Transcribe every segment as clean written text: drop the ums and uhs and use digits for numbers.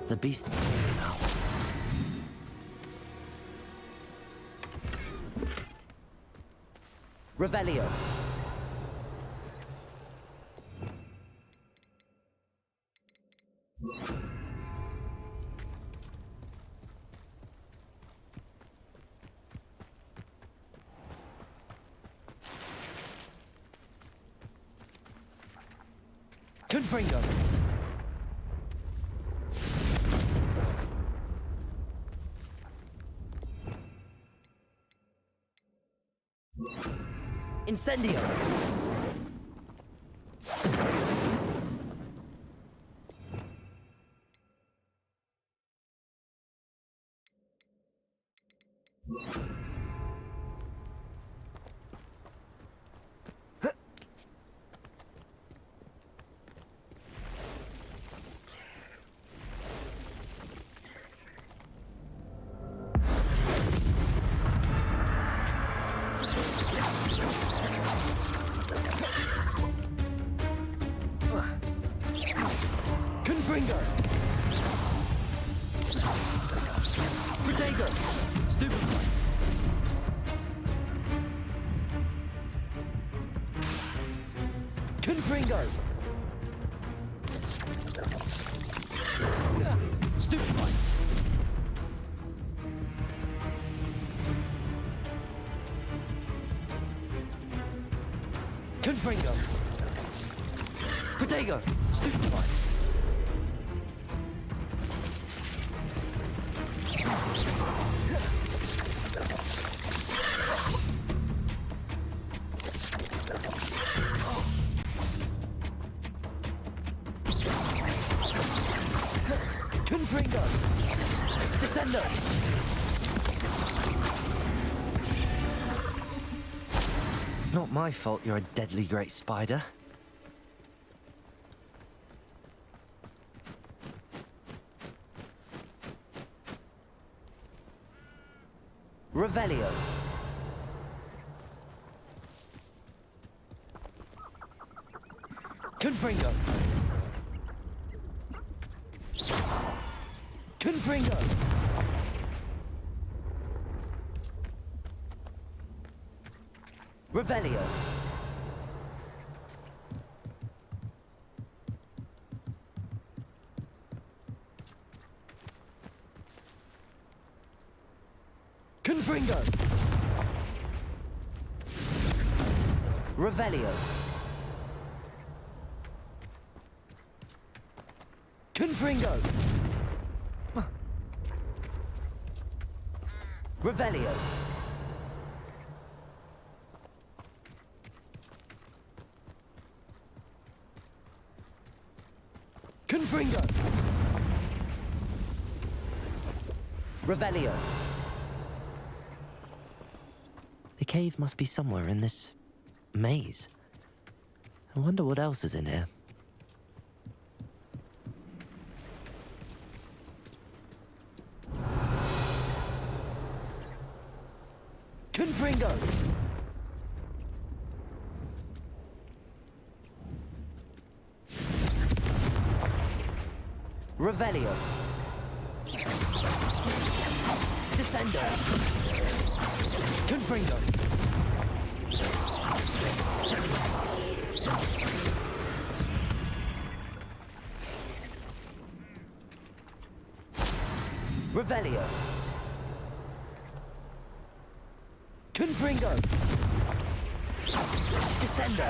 The beast now. Revelio. Confringo. Incendio. Confringo. Protego. Stupefy. Confringo. Stupefy. Confringo. Protego. Stupefy. Confringo. Descendo. Not my fault you're a deadly great spider. Revelio. Confringo. Confringo. Revelio. Confringo. Revelio. Confringo. Revelio. Confringo. Revelio. The cave must be somewhere in this maze. I wonder what else is in here. Confringo. Revelio. Descendo. Confringo. Revelio. Confringo. Descendo.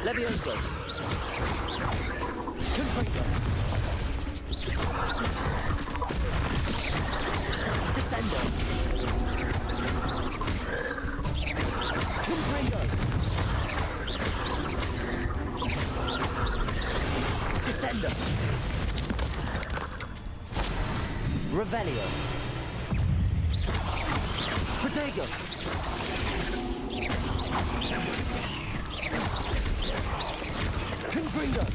Levioso. Confringo. Descendo. Confringo. Descendo. Revelio. Protego. Confringo.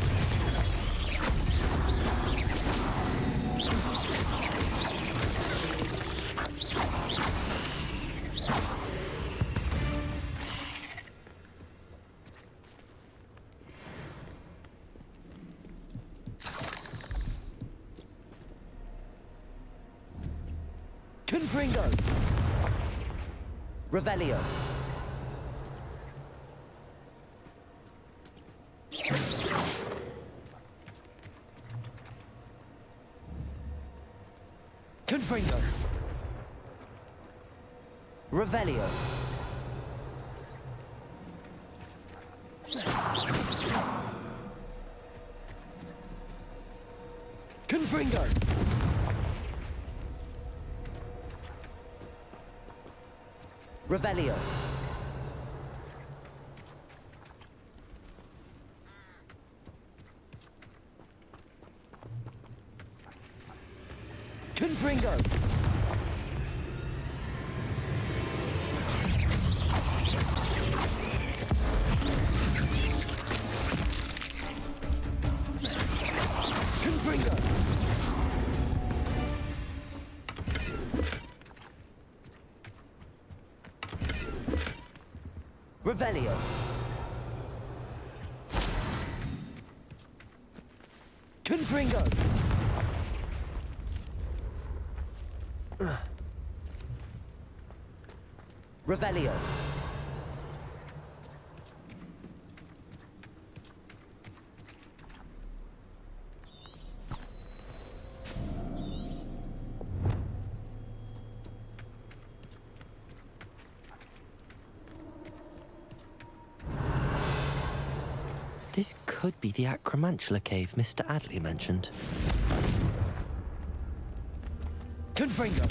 Confringo! Revelio! Confringo! Revelio! Confringo! Revelio! Confringo! Confringo! Revelio! Confringo! Revelio! This could be the Acromantula cave Mr. Adley mentioned. Confringo!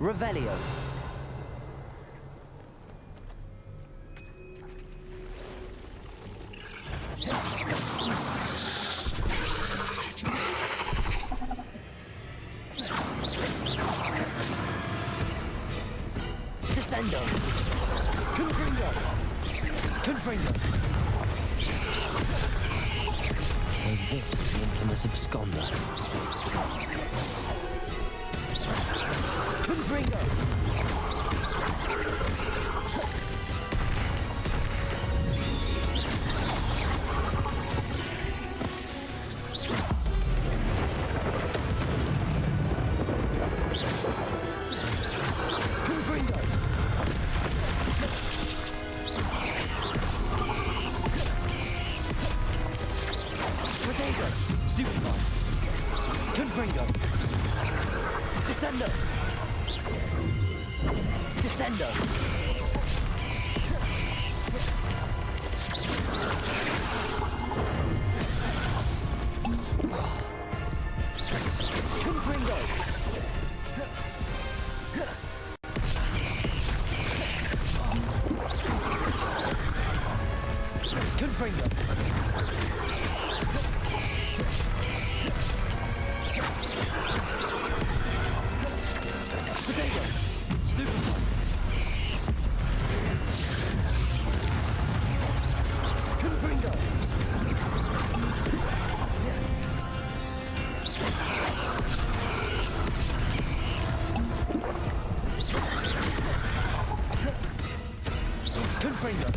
Revelio! Descendo! Confringo! Confringo! So this is the infamous absconder. Confringo! Confringo! Potato! Stupefy! Confringo! Descendo! Descendo! Confringo! Confringo! Potato! Stupefy! Confringo! Confringo!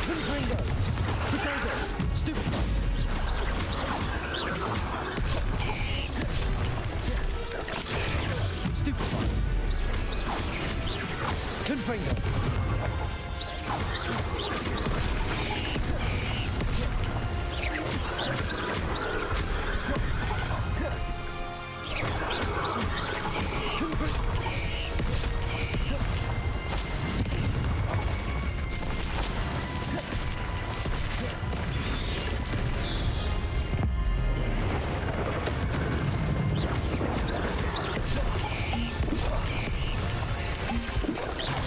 Confringo! Potato! Stupefy! Stupefy! Confringo!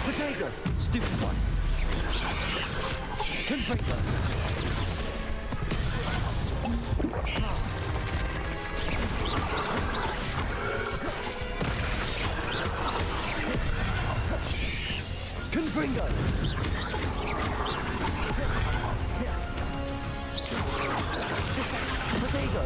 Potato! Stupefy! Confringo! Confringo! Potato!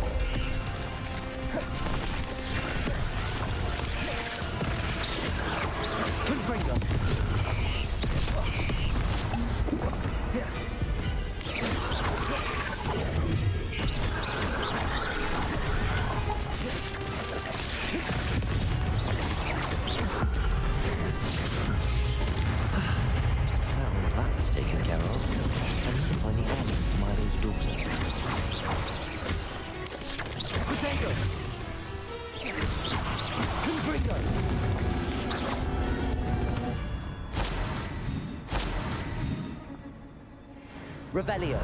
Revelio.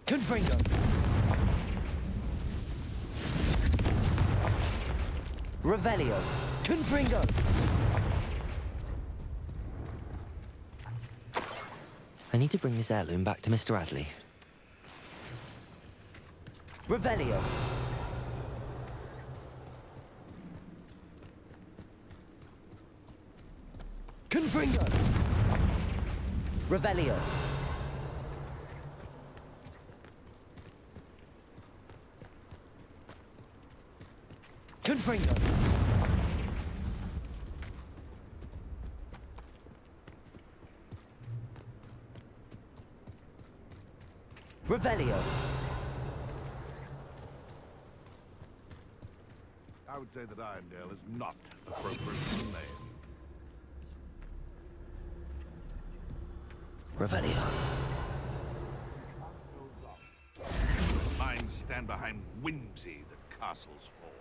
Confringo. Revelio. Confringo. I need to bring this heirloom back to Mr. Adley. Revelio. Confringo. Revelio. Confringo. Revelio. I would say that Irondale is not appropriately named. Revelio. Minds stand behind whimsy that castles fall.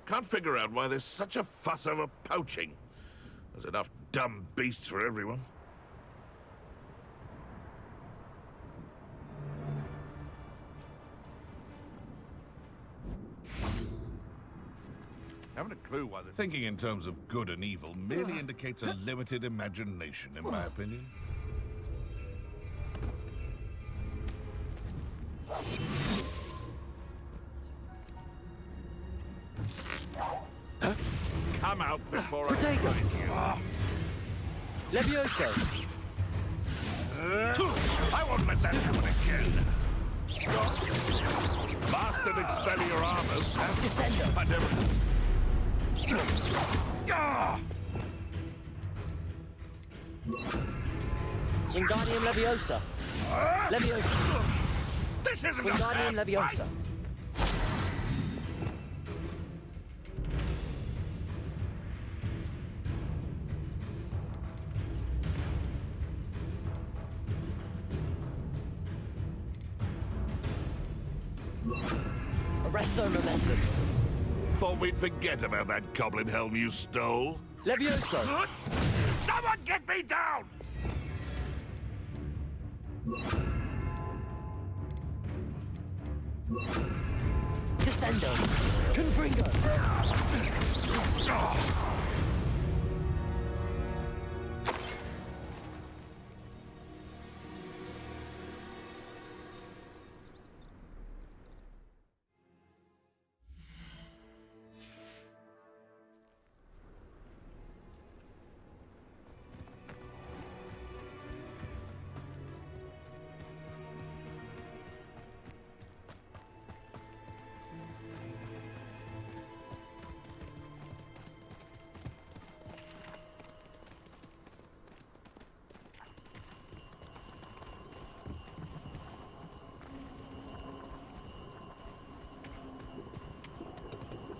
Can't figure out why there's such a fuss over poaching. There's enough dumb beasts for everyone. Haven't a clue why they're thinking in terms of good and evil merely indicates a limited imagination, in my opinion. Huh? Come out before Protego. I find you. Levioso. I won't let that happen again. Bastard Expellior armors have Descendo. I never... Wingardium Leviosa. Leviosa. This isn't Wingardium a fair Leviosa. fight. Arresto Momentum. Thought we'd forget about that goblin helm you stole. Levioso. Someone get me down! Descendo. Confringo.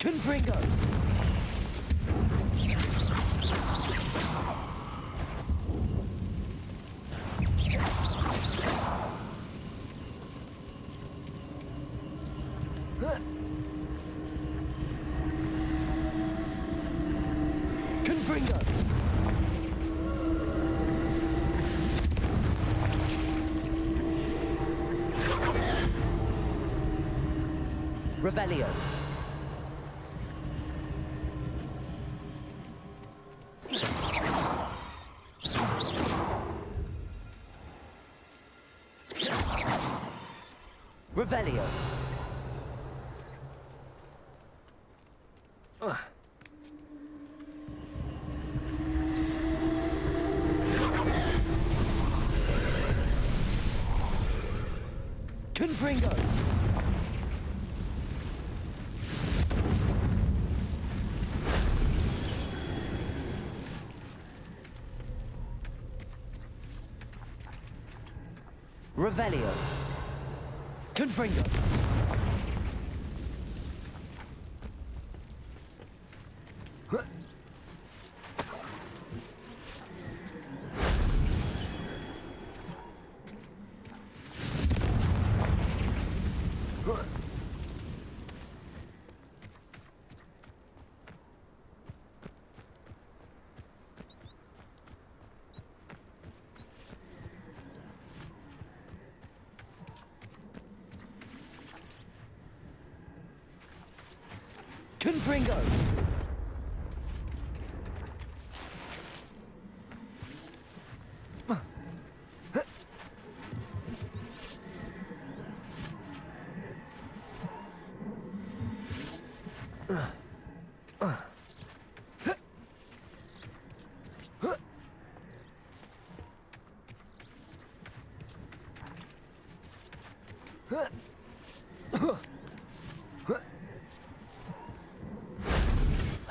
Confringo. Confringo. Revelio. Revelio. Confringo. Revelio. Confringo. Ringo!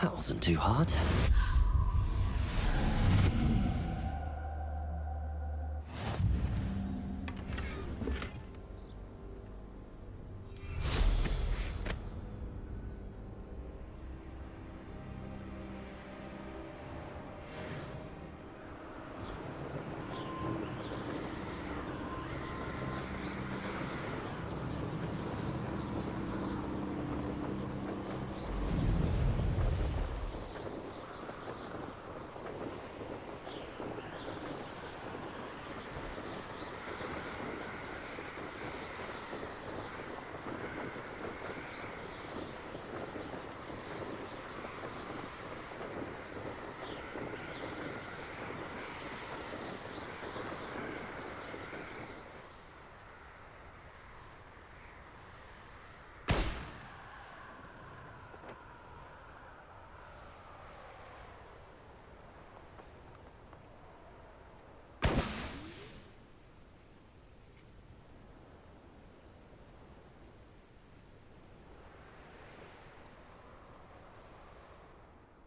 That wasn't too hard.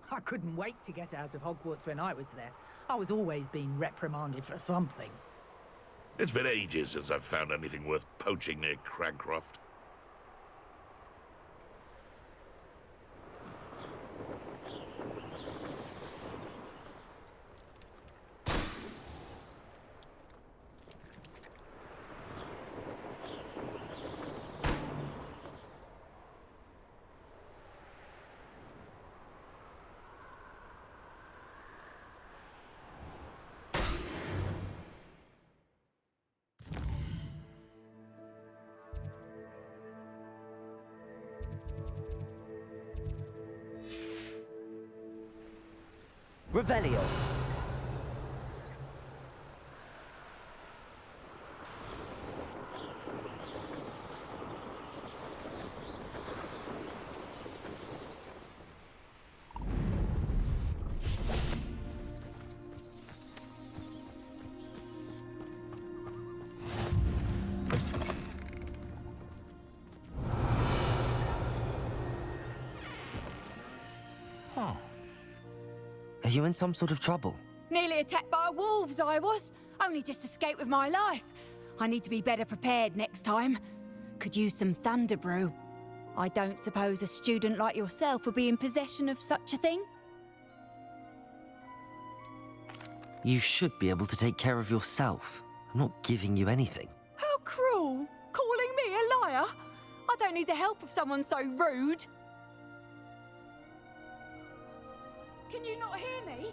I couldn't wait to get out of Hogwarts when I was there. I was always being reprimanded for something. It's been ages since I've found anything worth poaching near Cragcroft. Revelio. Huh. Are you in some sort of trouble? Nearly attacked by wolves, I was. Only just escaped with my life. I need to be better prepared next time. Could use some thunder brew. I don't suppose a student like yourself would be in possession of such a thing? You should be able to take care of yourself. I'm not giving you anything. How cruel! Calling me a liar? I don't need the help of someone so rude. Can you not hear me?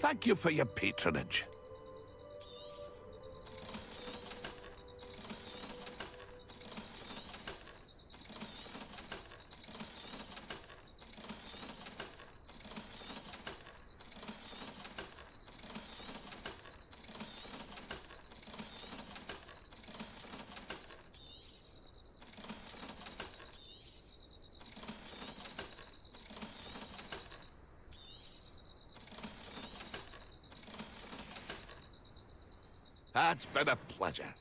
Thank you for your patronage. It's been a pleasure.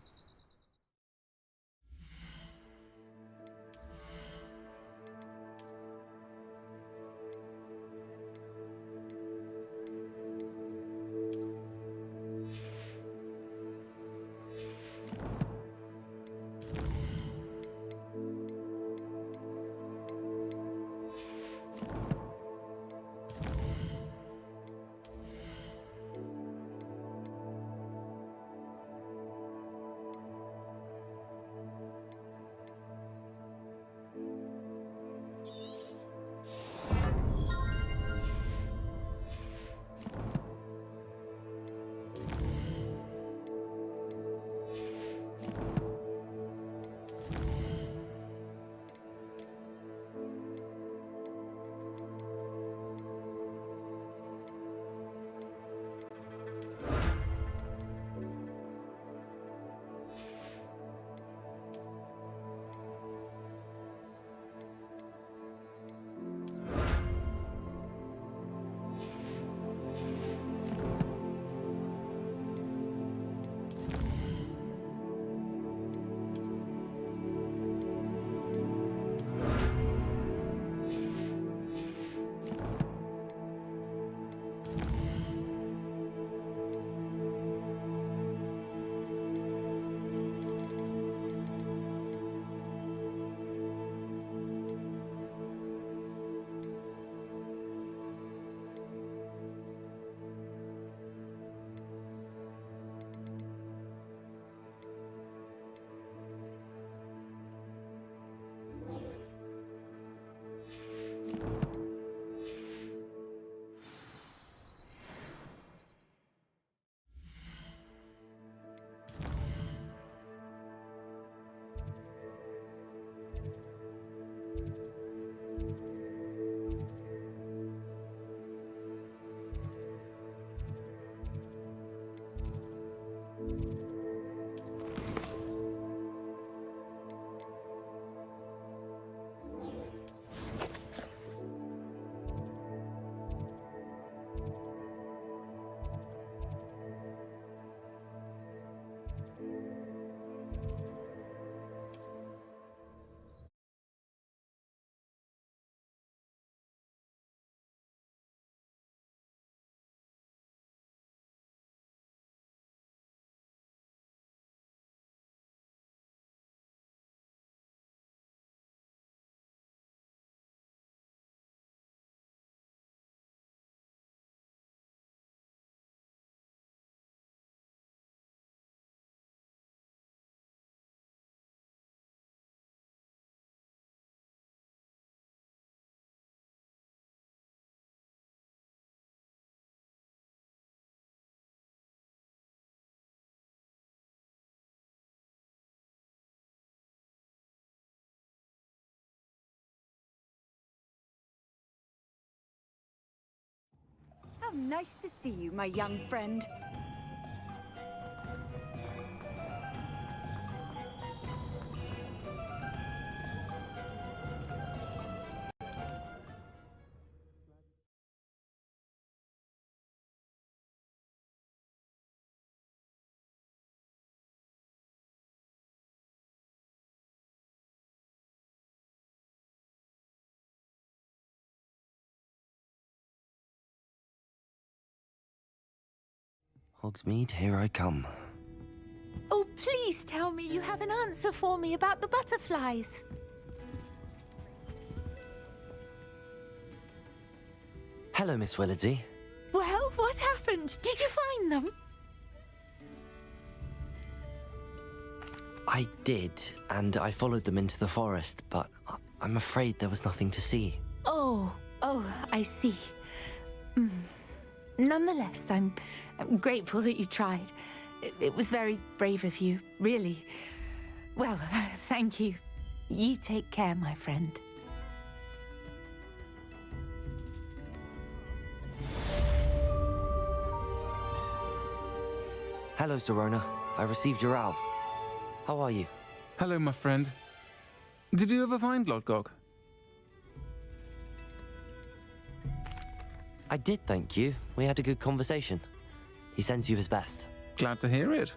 How nice to see you, my young friend. Hogsmeade, here I come. Oh, please tell me you have an answer for me about the butterflies. Hello, Miss Willardsey. Well, what happened? Did you find them? I did, and I followed them into the forest, but I'm afraid there was nothing to see. Oh, I see. Nonetheless, I'm grateful that you tried. It was very brave of you, really. Well, thank you. You take care, my friend. Hello, Sirona. I received your owl. How are you? Hello, my friend. Did you ever find Lodgok? I did, thank you. We had a good conversation. He sends you his best. Glad to hear it.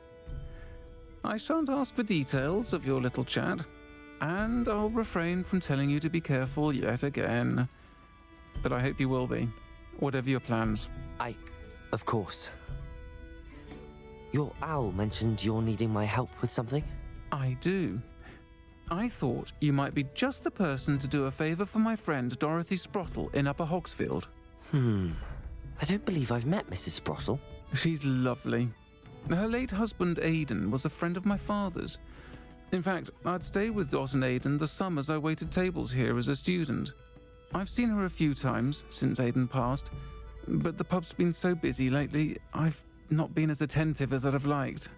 I shan't ask for details of your little chat, and I'll refrain from telling you to be careful yet again. But I hope you will be, whatever your plans. Of course. Your owl mentioned you're needing my help with something? I do. I thought you might be just the person to do a favour for my friend Dorothy Sprottle in Upper Hogsfield. I don't believe I've met Mrs. Sprottle. She's lovely. Her late husband Aidan was a friend of my father's. In fact, I'd stay with Dot and Aidan the summers I waited tables here as a student. I've seen her a few times since Aidan passed, but the pub's been so busy lately, I've not been as attentive as I'd have liked.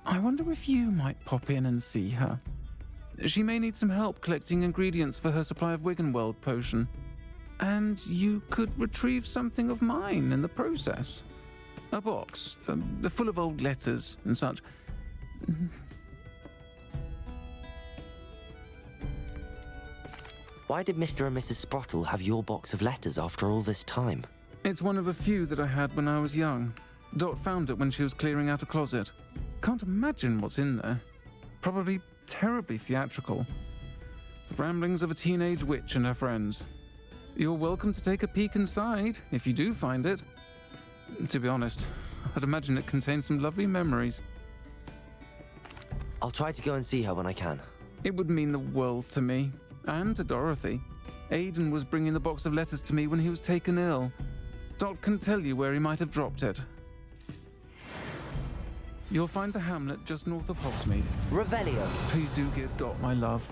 I wonder if you might pop in and see her. She may need some help collecting ingredients for her supply of Wiggenweld potion. And you could retrieve something of mine in the process. A box, full of old letters and such. Why did Mr. and Mrs. Sprottle have your box of letters after all this time? It's one of a few that I had when I was young. Dot found it when she was clearing out a closet. Can't imagine what's in there. Probably terribly theatrical. The ramblings of a teenage witch and her friends. You're welcome to take a peek inside, if you do find it. To be honest, I'd imagine it contains some lovely memories. I'll try to go and see her when I can. It would mean the world to me, and to Dorothy. Aidan was bringing the box of letters to me when he was taken ill. Dot can tell you where he might have dropped it. You'll find the hamlet just north of Hogsmeade. Revelio. Please do give Dot my love.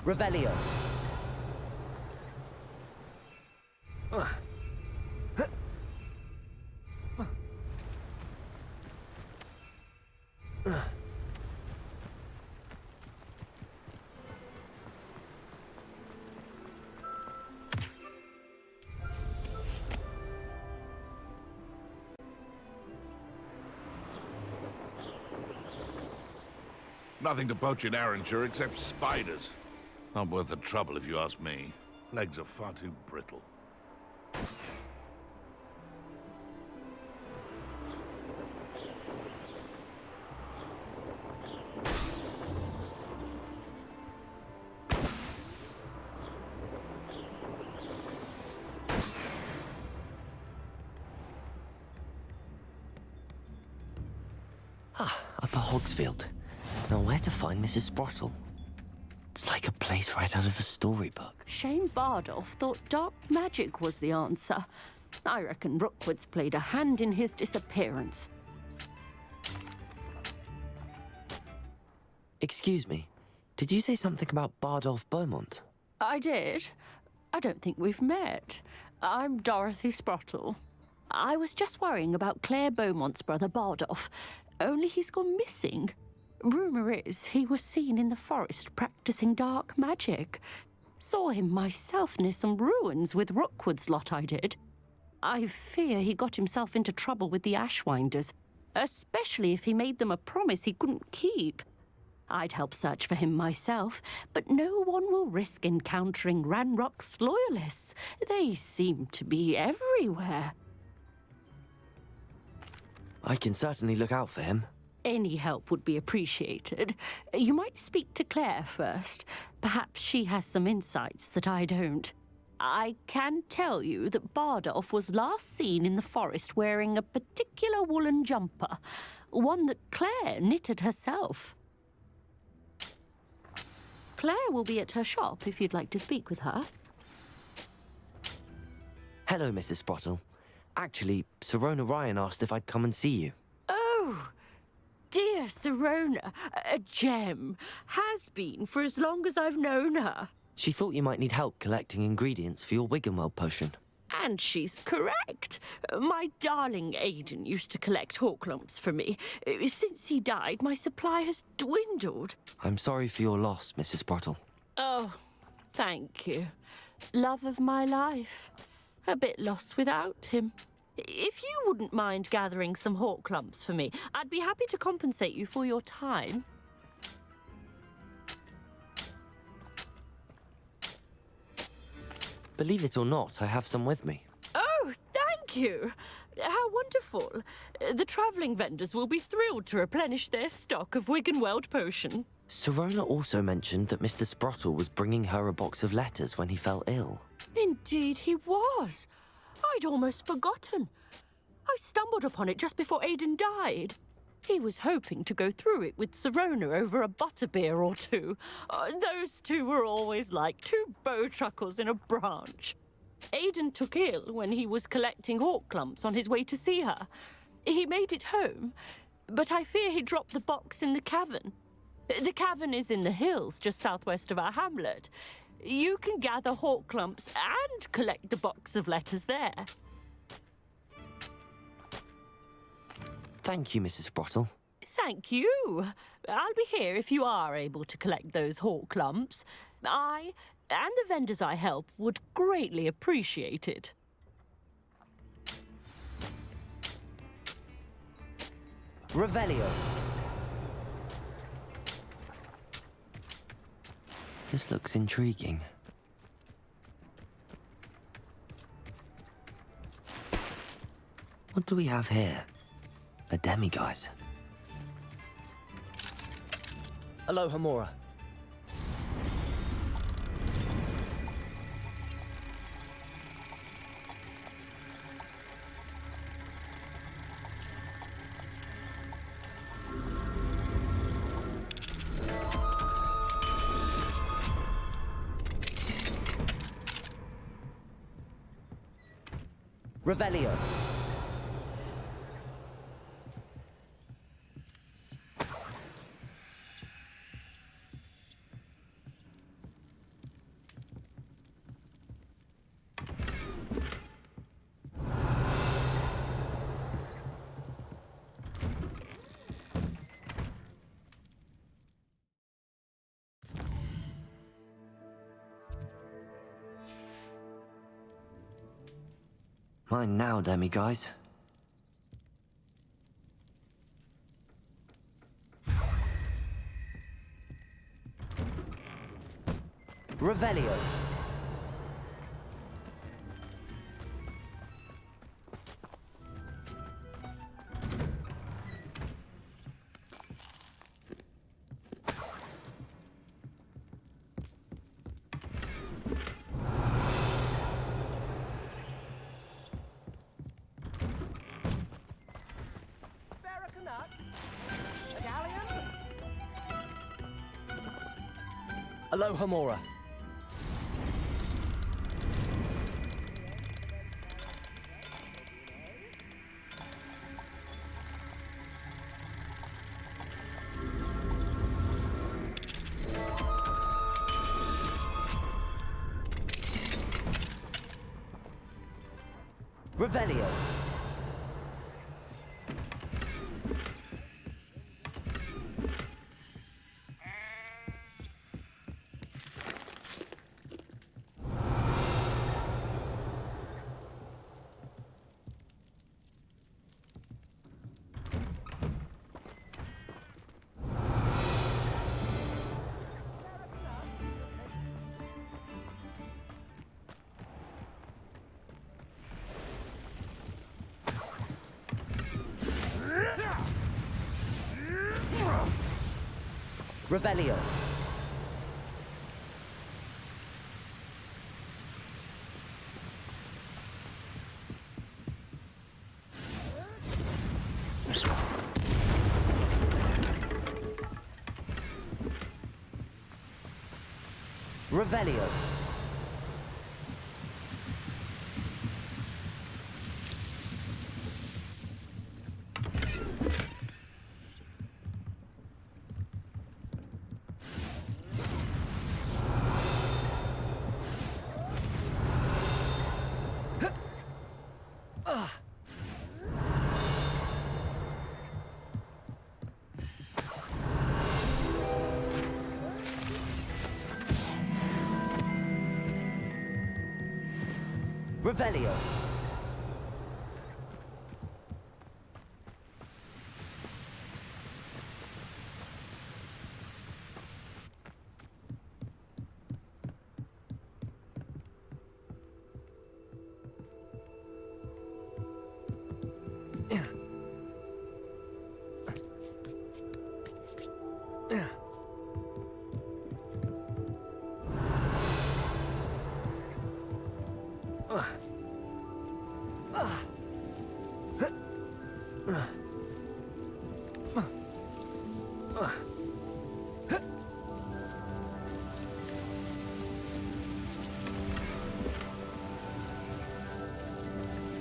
Revelio. Nothing to poach in Arranshire except spiders. Not worth the trouble if you ask me. Legs are far too brittle. Ah, Upper Hogsfield. Now where to find Mrs. Sprottle? It's like a place right out of a storybook. Shane Bardolph thought dark magic was the answer. I reckon Rookwood's played a hand in his disappearance. Excuse me, did you say something about Bardolph Beaumont? I did. I don't think we've met. I'm Dorothy Sprottle. I was just worrying about Claire Beaumont's brother Bardolph, only he's gone missing. Rumour is he was seen in the forest practicing dark magic. Saw him myself near some ruins with Rookwood's lot I did. I fear he got himself into trouble with the Ashwinders, especially if he made them a promise he couldn't keep. I'd help search for him myself, but no one will risk encountering Ranrock's loyalists. They seem to be everywhere. I can certainly look out for him. Any help would be appreciated. You might speak to Claire first. Perhaps she has some insights that I don't. I can tell you that Bardolph was last seen in the forest wearing a particular woolen jumper, one that Claire knitted herself. Claire will be at her shop if you'd like to speak with her. Hello, Mrs. Sprottle. Actually, Sirona Ryan asked if I'd come and see you. Oh, dear Sirona, a gem. Has been for as long as I've known her. She thought you might need help collecting ingredients for your Wiggenweld potion. And she's correct. My darling Aidan used to collect hawklumps for me. Since he died, my supply has dwindled. I'm sorry for your loss, Mrs. Sprottle. Oh, thank you. Love of my life. A bit lost without him. If you wouldn't mind gathering some hawklumps for me, I'd be happy to compensate you for your time. Believe it or not, I have some with me. Oh, thank you. How wonderful. The travelling vendors will be thrilled to replenish their stock of Wiggenweld potion. Sirona also mentioned that Mr. Sprottle was bringing her a box of letters when he fell ill. Indeed he was. I'd almost forgotten. I stumbled upon it just before Aidan died. He was hoping to go through it with Sirona over a butterbeer or two. Those two were always like two bowtruckles in a branch. Aidan took ill when he was collecting hawklumps on his way to see her. He made it home, but I fear he dropped the box in the cavern. The cavern is in the hills just southwest of our hamlet. You can gather hawklumps and collect the box of letters there. Thank you, Mrs. Sprottle. Thank you. I'll be here if you are able to collect those hawklumps. I and the vendors I help would greatly appreciate it. Revelio. This looks intriguing. What do we have here? A demiguise. Aloha Mora. Revelio. Mine now, demiguise. Revelio. Aloha Mora. Revelio. Revelio. Revelio. Revelio.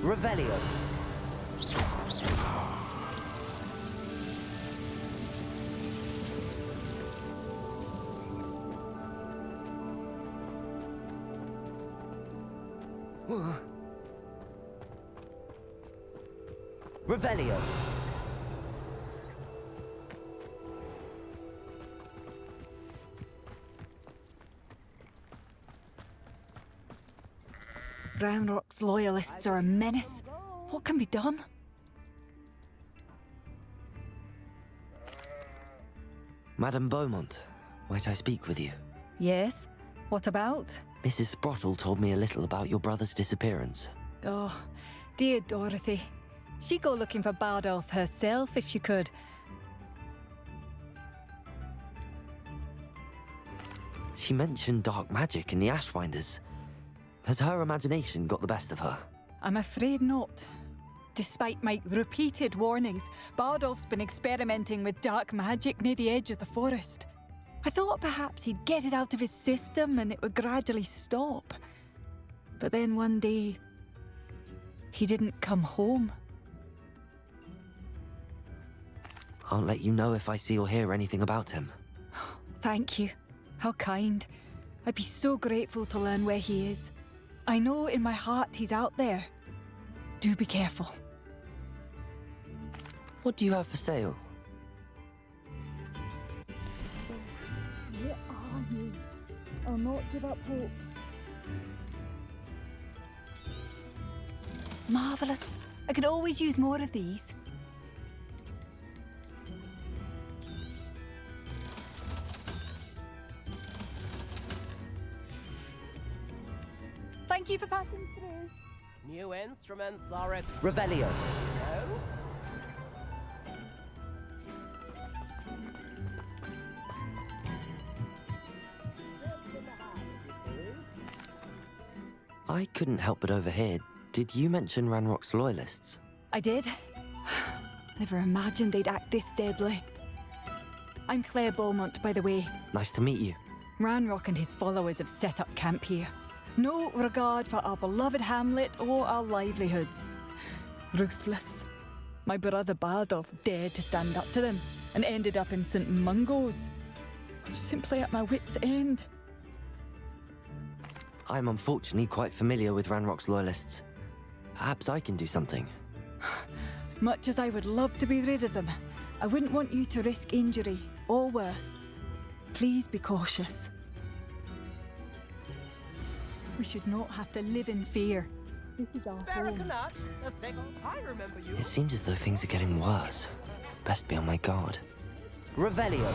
Revelio. Revelio. Ranrock's loyalists are a menace. What can be done? Madame Beaumont, might I speak with you? Yes? What about? Mrs. Sprottle told me a little about your brother's disappearance. Oh, dear Dorothy. She'd go looking for Bardolph herself if she could. She mentioned dark magic in the Ashwinders. Has her imagination got the best of her? I'm afraid not. Despite my repeated warnings, Bardolph's been experimenting with dark magic near the edge of the forest. I thought perhaps he'd get it out of his system and it would gradually stop. But then one day, he didn't come home. I'll let you know if I see or hear anything about him. Thank you. How kind. I'd be so grateful to learn where he is. I know in my heart he's out there. Do be careful. What do you have for sale? Where are you? I'll not give up hope. Marvellous. I could always use more of these. Thank you for passing through. New instruments are at... Revelio. No? I couldn't help but overhear. Did you mention Ranrock's loyalists? I did. Never imagined they'd act this deadly. I'm Claire Beaumont, by the way. Nice to meet you. Ranrock and his followers have set up camp here. No regard for our beloved hamlet or our livelihoods. Ruthless. My brother Bardolph dared to stand up to them and ended up in St. Mungo's. I'm simply at my wit's end. I'm unfortunately quite familiar with Ranrock's loyalists. Perhaps I can do something. Much as I would love to be rid of them, I wouldn't want you to risk injury, or worse. Please be cautious. We should not have to live in fear. This is our home. Sparacanut, the second I remember you. It seems as though things are getting worse. Best be on my guard. Revelio.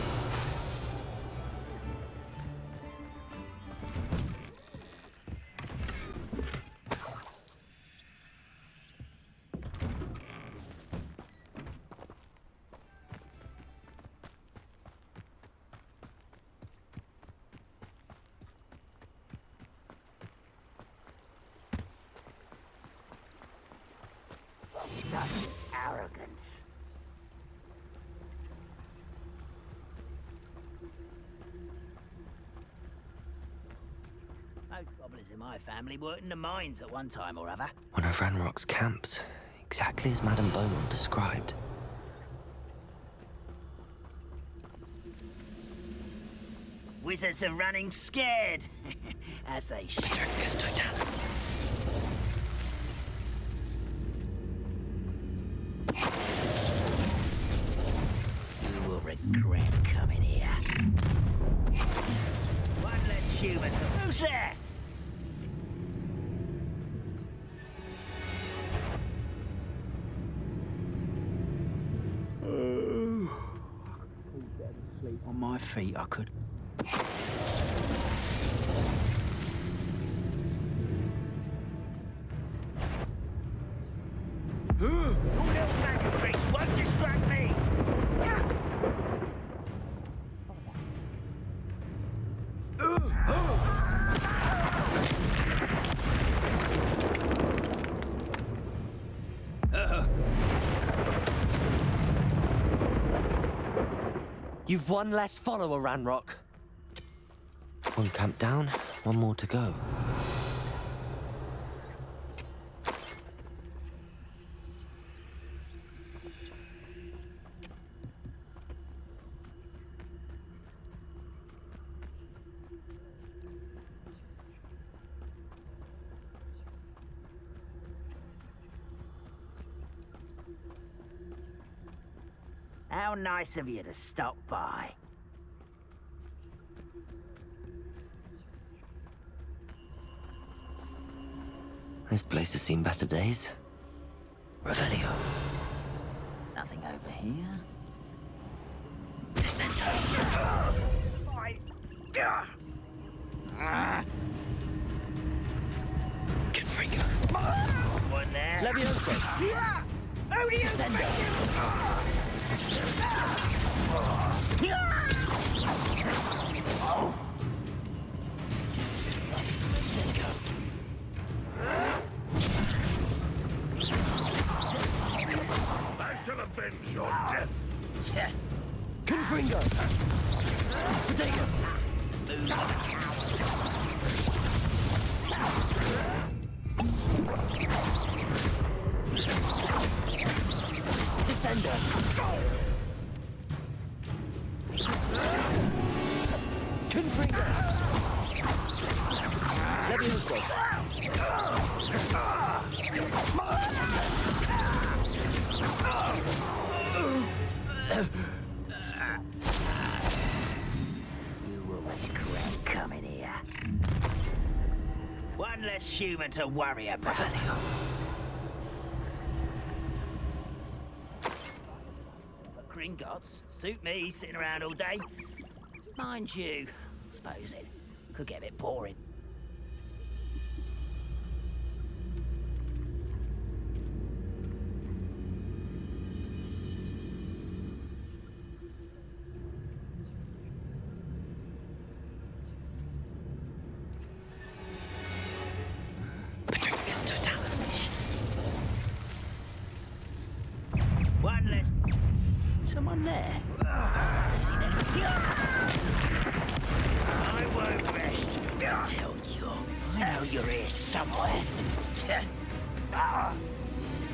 Arrogance. Most goblins in my family worked in the mines at one time or other. One of Ranrock's camps, exactly as Madame Beaumont described. Wizards are running scared, as they should. Petricus Totalis. You will regret coming here. One less human. Who's there? Sleep on my feet, I could. Your little sacrifice won't distract me! You've one less follower, Ranrock. One camp down, one more to go. How nice of you to stop by. This place has seen better days. Revelio. Nothing over here. Confringo. One there. Levioso. Yeah! Oh, do you I shall avenge your death. Confringo. Potato. Descender. Confringo. Levioso. You will regret coming here. One less human to worry about. Revelio. The Gringotts suit me sitting around all day. Mind you, I suppose it could get a bit boring. Petricus Totalis. One less. Someone there? Seen anything? I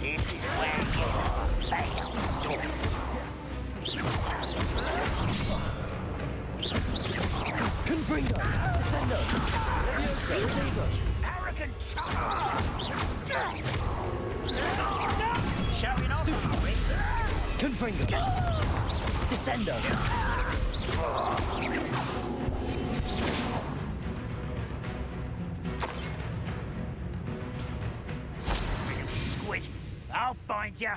This is where you fail. Confringo! Descendo! Leviosa! Rodrigo! Arrogant child! Showing off, are we? Confringo! Descendo! Squid, I'll find ya.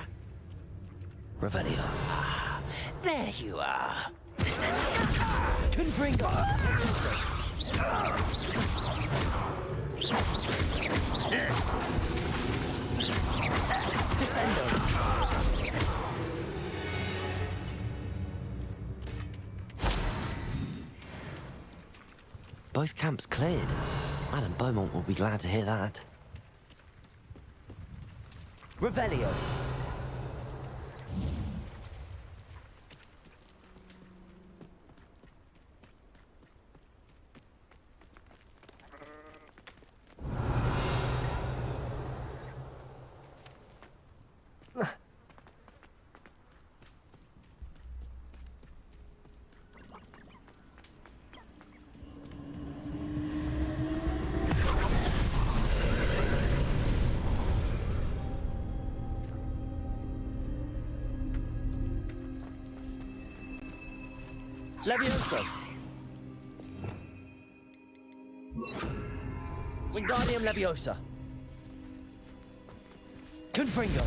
Revelio. There you are. Descendo! Confringo! Descendo! Both camps cleared. Madame Beaumont will be glad to hear that. Revelio. Levioso. Wingardium Leviosa. Confringo.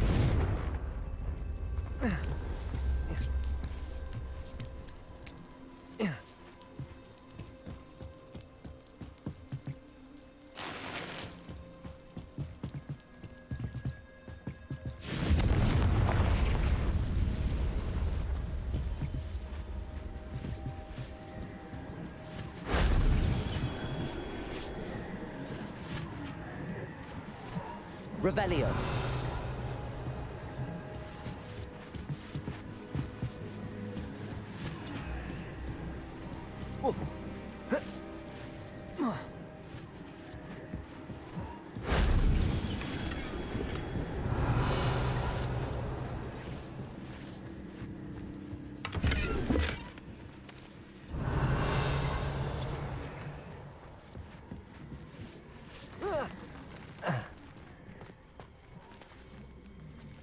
Revelio.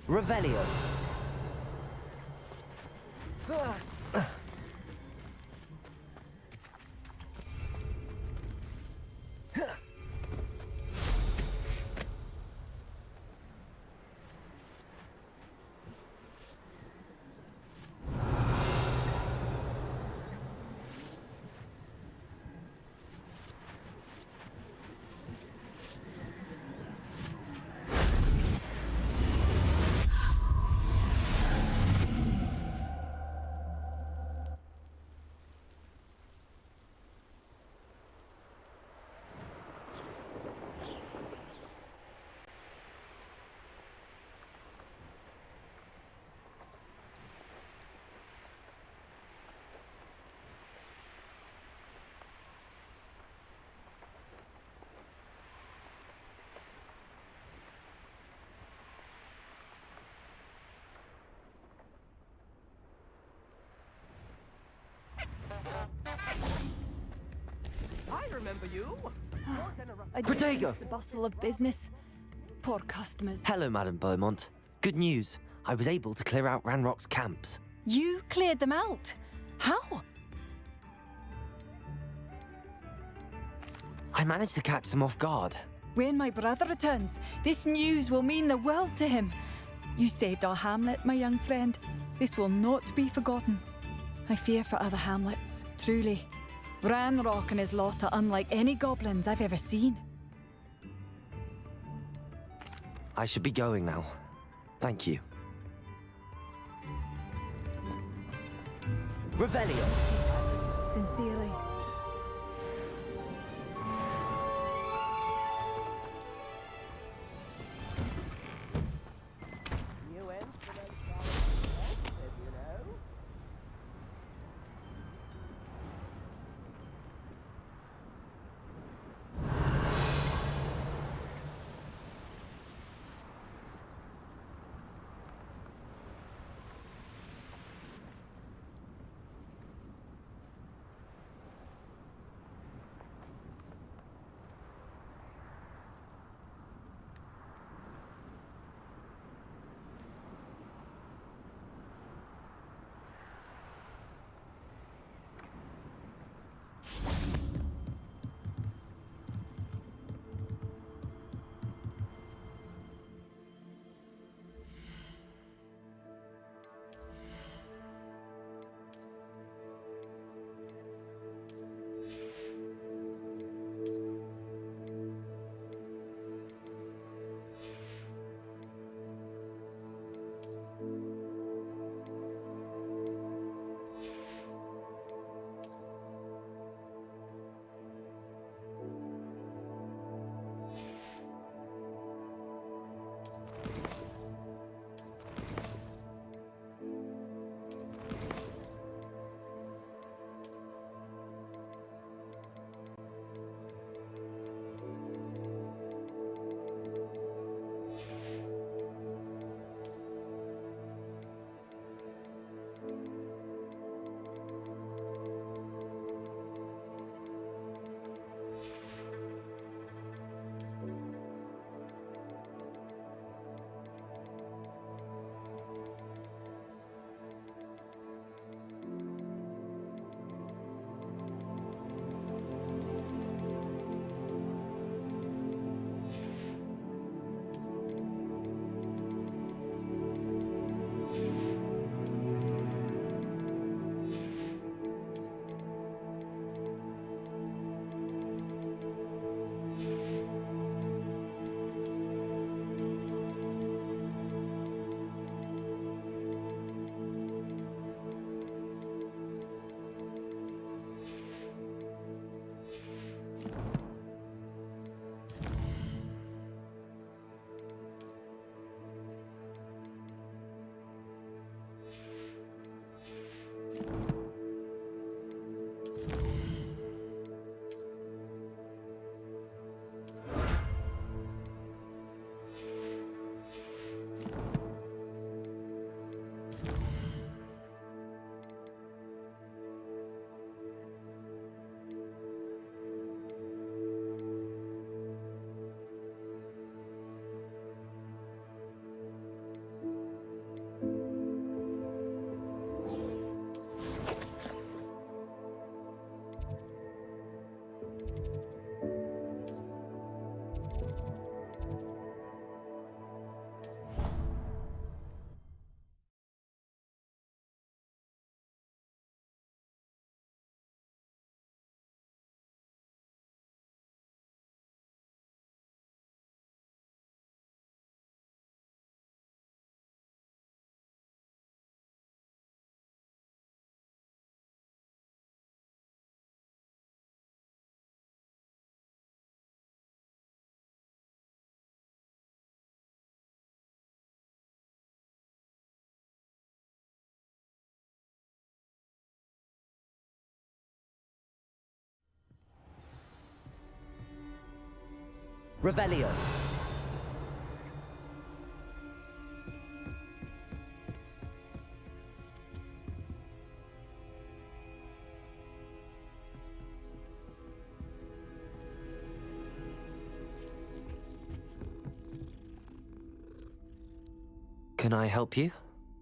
Revelio. I remember you. Protego. The bustle of business. Poor customers. Hello, Madame Beaumont. Good news. I was able to clear out Ranrock's camps. You cleared them out. How? I managed to catch them off guard. When my brother returns, this news will mean the world to him. You saved our hamlet, my young friend. This will not be forgotten. I fear for other hamlets, truly. Ranrock and his lot are unlike any goblins I've ever seen. I should be going now. Thank you. Revelio. Sincerely. Revelio. Can I help you?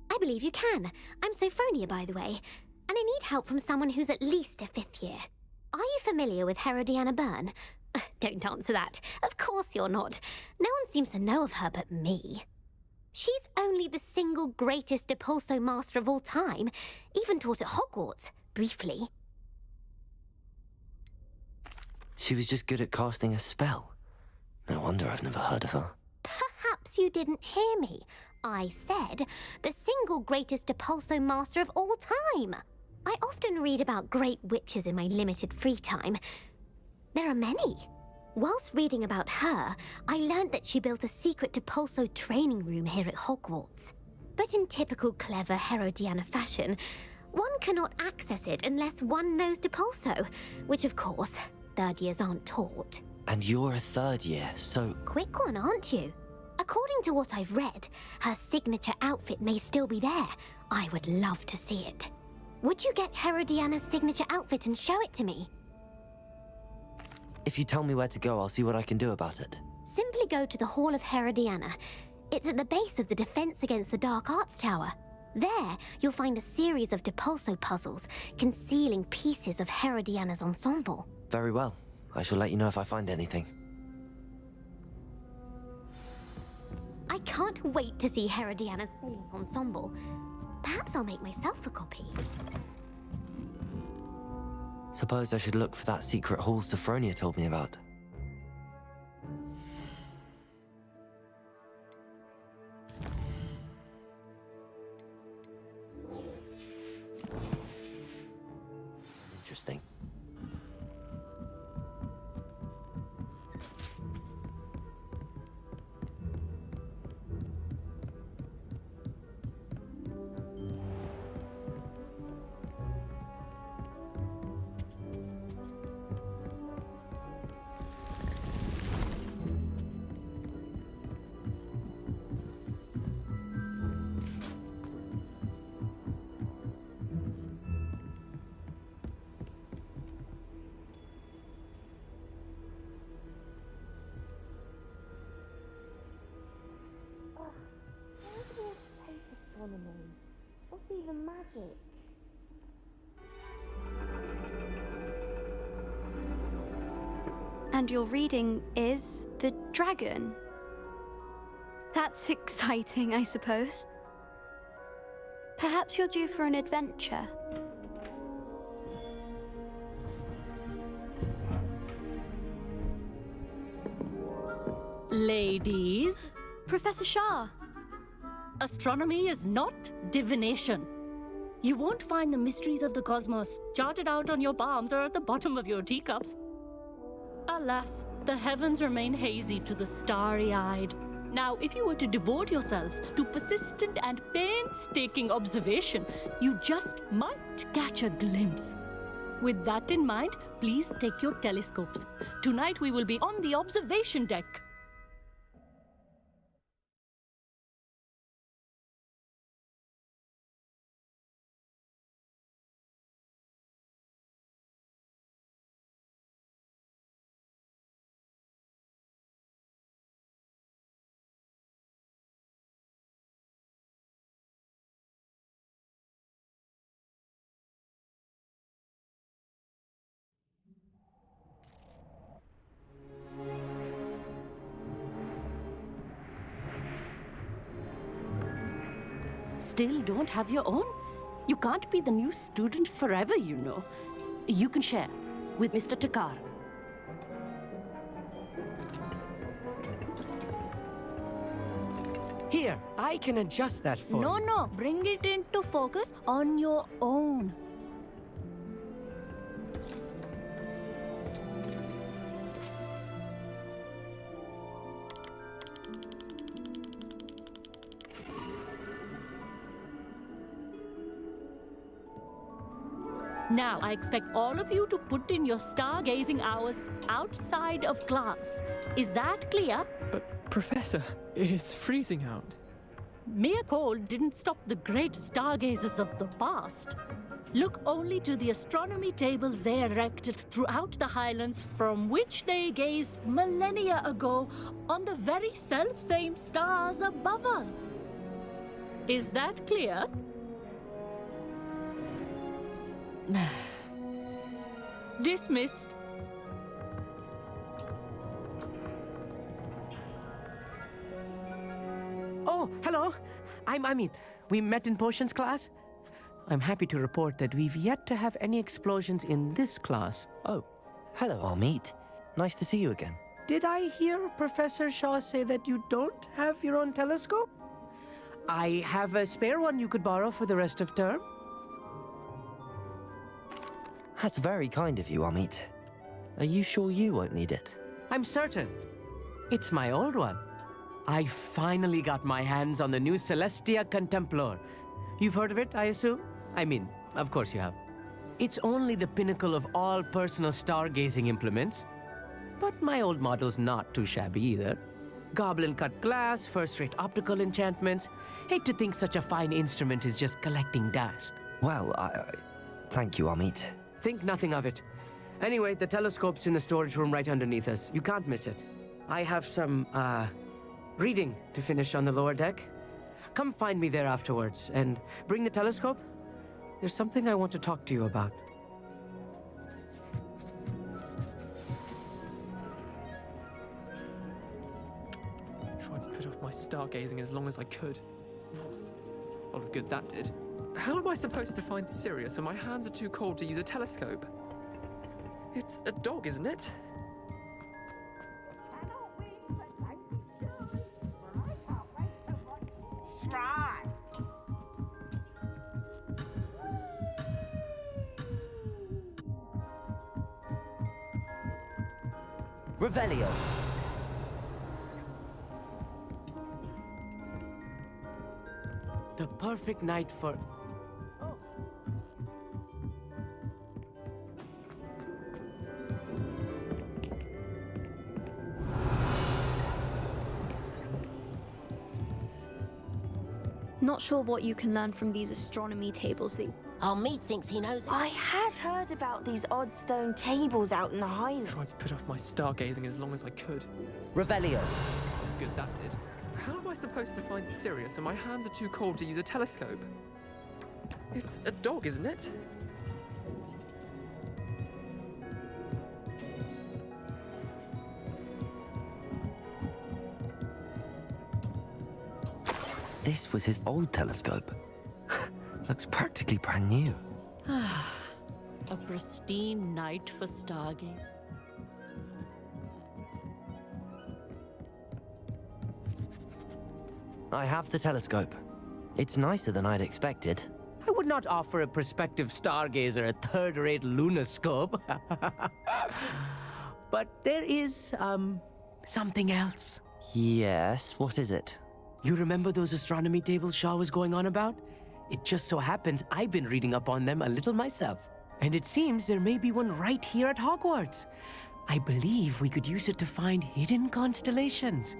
I believe you can. I'm Sophronia, by the way, and I need help from someone who's at least a 5th year. Are you familiar with Herodiana Byrne? Don't answer that. Of course you're not. No one seems to know of her but me. She's only the single greatest Depulso master of all time, even taught at Hogwarts, briefly. She was just good at casting a spell. No wonder I've never heard of her. Perhaps you didn't hear me. I said the single greatest Depulso master of all time. I often read about great witches in my limited free time. There are many. Whilst reading about her, I learned that she built a secret Depulso training room here at Hogwarts. But in typical clever Herodiana fashion, one cannot access it unless one knows Depulso, which of course, 3rd years aren't taught. And you're a 3rd year, so... Quick one, aren't you? According to what I've read, her signature outfit may still be there. I would love to see it. Would you get Herodiana's signature outfit and show it to me? If you tell me where to go, I'll see what I can do about it. Simply go to the Hall of Herodiana. It's at the base of the Defense Against the Dark Arts Tower. There, you'll find a series of Depulso puzzles concealing pieces of Herodiana's ensemble. Very well. I shall let you know if I find anything. I can't wait to see Herodiana's ensemble. Perhaps I'll make myself a copy. Suppose I should look for that secret hall Sophronia told me about. Interesting. What's even magic? And your reading is the dragon. That's exciting, I suppose. Perhaps you're due for an adventure. Ladies, Professor Shah. astronomy is not divination. You won't find the mysteries of the cosmos charted out on your palms or at the bottom of your teacups. Alas, the heavens remain hazy to the starry-eyed. Now, if you were to devote yourselves to persistent and painstaking observation, you just might catch a glimpse. With that in mind, please take your telescopes. Tonight we will be on the observation deck. Still don't have your own? You can't be the new student forever, you know. You can share with Mr. Takar. Here, I can adjust that for you. No, bring it into focus on your own. Now, I expect all of you to put in your stargazing hours outside of class. Is that clear? But, Professor, it's freezing out. Mere cold didn't stop the great stargazers of the past. Look only to the astronomy tables they erected throughout the Highlands from which they gazed millennia ago on the very self-same stars above us. Is that clear? Dismissed. Oh, hello. I'm Amit. We met in potions class. I'm happy to report that we've yet to have any explosions in this class. Oh, hello, Amit. Nice to see you again. Did I hear Professor Shaw say that you don't have your own telescope? I have a spare one you could borrow for the rest of term. That's very kind of you, Amit. Are you sure you won't need it? I'm certain. It's my old one. I finally got my hands on the new Celestia Contemplar. You've heard of it, I assume? I mean, of course you have. It's only the pinnacle of all personal stargazing implements. But my old model's not too shabby either. Goblin-cut glass, first-rate optical enchantments. Hate to think such a fine instrument is just collecting dust. Well, thank you, Amit. Think nothing of it. Anyway, the telescope's in the storage room right underneath us. You can't miss it. I have some, reading to finish on the lower deck. Come find me there afterwards, and bring the telescope. There's something I want to talk to you about. Tried to put off my stargazing as long as I could. A lot of good that did. How am I supposed to find Sirius when my hands are too cold to use a telescope? It's a dog, isn't it? Revelio. The perfect night for... Not sure what you can learn from these astronomy tables. Amit thinks he knows. I had heard about these odd stone tables out in the Highlands. Tried to put off my stargazing as long as I could. Revelio. Good that did. How am I supposed to find Sirius when my hands are too cold to use a telescope? It's a dog, isn't it? This was his old telescope. Looks practically brand new. A pristine night for stargazing. I have the telescope. It's nicer than I'd expected. I would not offer a prospective stargazer a third-rate lunoscope. But there is, something else. Yes, what is it? You remember those astronomy tables Shaw was going on about? It just so happens I've been reading up on them a little myself. And it seems there may be one right here at Hogwarts. I believe we could use it to find hidden constellations.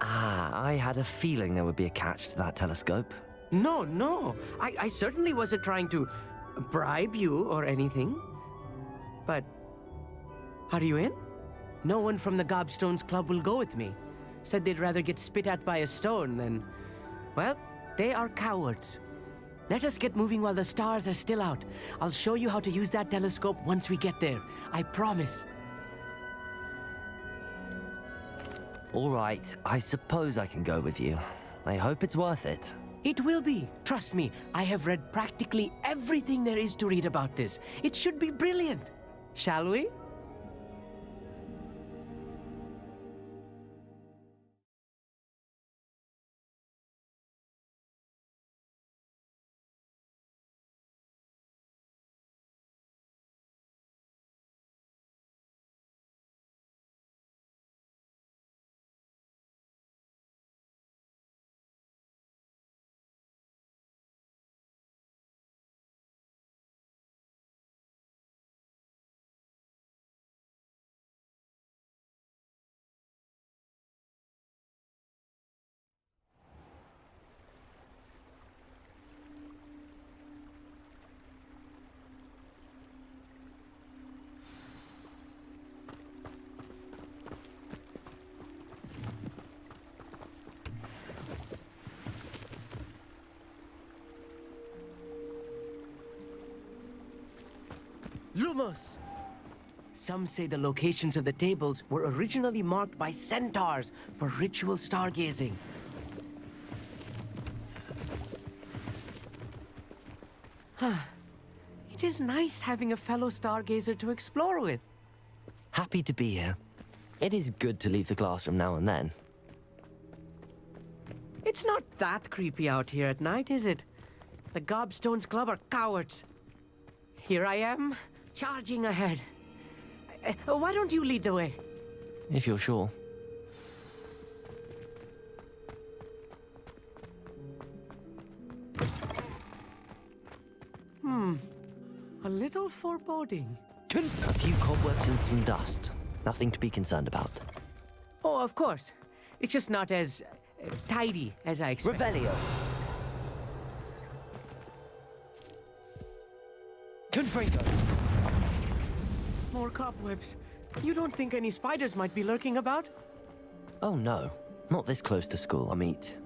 I had a feeling there would be a catch to that telescope. No. I certainly wasn't trying to bribe you or anything. But, are you in? No one from the Gobstones Club will go with me. Said they'd rather get spit at by a stone than... Well, they are cowards. Let us get moving while the stars are still out. I'll show you how to use that telescope once we get there. I promise. All right, I suppose I can go with you. I hope it's worth it. It will be. Trust me, I have read practically everything there is to read about this. It should be brilliant. Shall we? Lumos! Some say the locations of the tables were originally marked by centaurs for ritual stargazing. It is nice having a fellow stargazer to explore with. Happy to be here. It is good to leave the classroom now and then. It's not that creepy out here at night, is it? The Gobstones Club are cowards. Here I am, charging ahead. Why don't you lead the way? If you're sure. A little foreboding. A few cobwebs and some dust. Nothing to be concerned about. Oh, of course. It's just not as tidy as I expected. Revelio. Confringo. More cobwebs. You don't think any spiders might be lurking about? Oh no, not this close to school, I meet.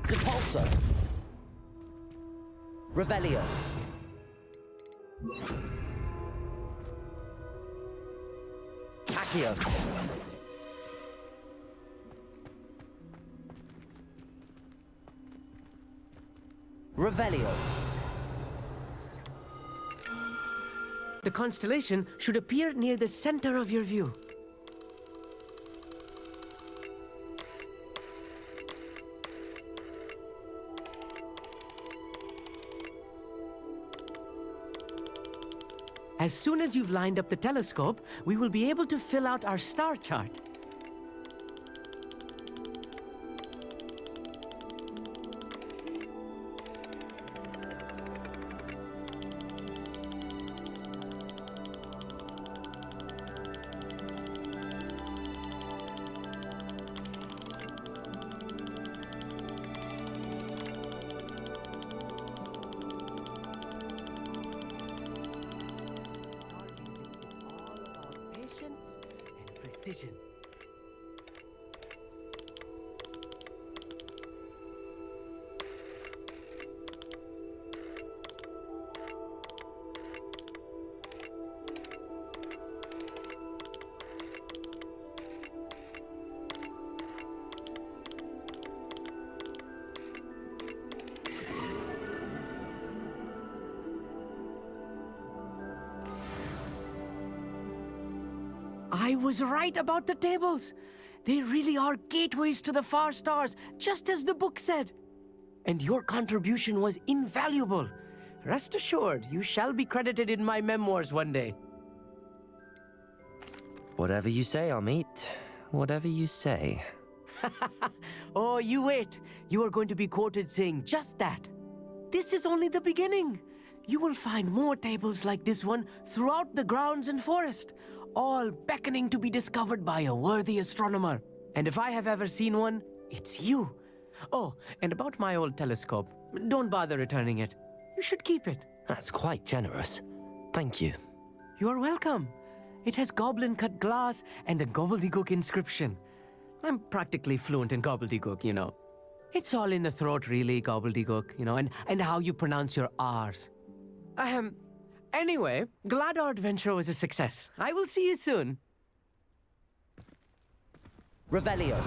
Depulso. Revelio. Accio. Revelio. The constellation should appear near the center of your view. As soon as you've lined up the telescope, we will be able to fill out our star chart. Precision. I was right about the tables. They really are gateways to the far stars, just as the book said. And your contribution was invaluable. Rest assured, you shall be credited in my memoirs one day. Whatever you say, Amit. Whatever you say. Oh, you wait. You are going to be quoted saying just that. This is only the beginning. You will find more tables like this one throughout the grounds and forest, all beckoning to be discovered by a worthy astronomer. And if I have ever seen one, it's you. Oh, and about my old telescope, don't bother returning it. You should keep it. That's quite generous. Thank you. You're welcome. It has goblin-cut glass and a gobbledygook inscription. I'm practically fluent in gobbledygook, you know. It's all in the throat, really, gobbledygook, you know, and how you pronounce your R's. Anyway, glad our adventure was a success. I will see you soon. Revelio.